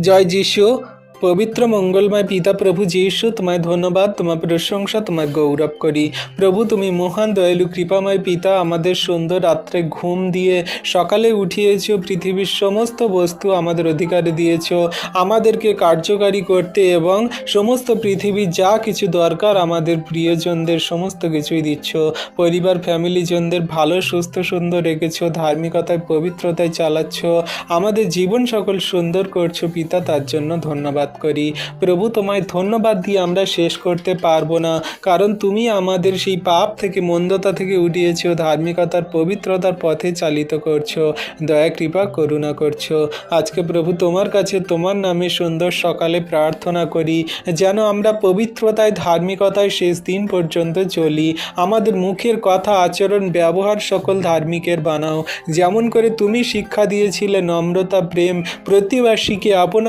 জয় যিশু। পবিত্র মঙ্গলময় পিতা প্রভু যিশু, তোমায় ধন্যবাদ, তোমার প্রশংসা, তোমার গৌরব করি। প্রভু, তুমি মহান দয়ালু কৃপাময় পিতা, আমাদের সুন্দর রাত্রে ঘুম দিয়ে সকালে উঠিয়েছ, পৃথিবীর সমস্ত বস্তু আমাদের অধিকারে দিয়েছ আমাদেরকে কার্যকারী করতে, এবং সমস্ত পৃথিবীর যা কিছু দরকার আমাদের প্রিয়জনদের সমস্ত কিছুই দিচ্ছ। পরিবার ফ্যামিলিজনদের ভালো সুস্থ সুন্দর রেখেছ, ধার্মিকতায় পবিত্রতায় চালাচ্ছ, আমাদের জীবন সকল সুন্দর করছো পিতা, তার জন্য ধন্যবাদ করি। প্রভু, তোমায় ধন্যবাদ দিয়ে আমরা শেষ করতে পারবো না, কারণ তুমি আমাদের সেই পাপ থেকে মন্দতা থেকে উঠিয়েছ, ধার্মিকতার পবিত্রতার পথে চালিত করছো, দয়া কৃপা করুণা করছো। আজকে প্রভু তোমার কাছে তোমার নামে সুন্দর সকালে প্রার্থনা করি যেন আমরা পবিত্রতায় ধার্মিকতায় শেষ দিন পর্যন্ত চলি। আমাদের মুখের কথা আচরণ ব্যবহার সকল ধার্মিকের বানাও, যেমন করে তুমি শিক্ষা দিয়েছিলে নম্রতা প্রেম প্রতিবাসীকে আপন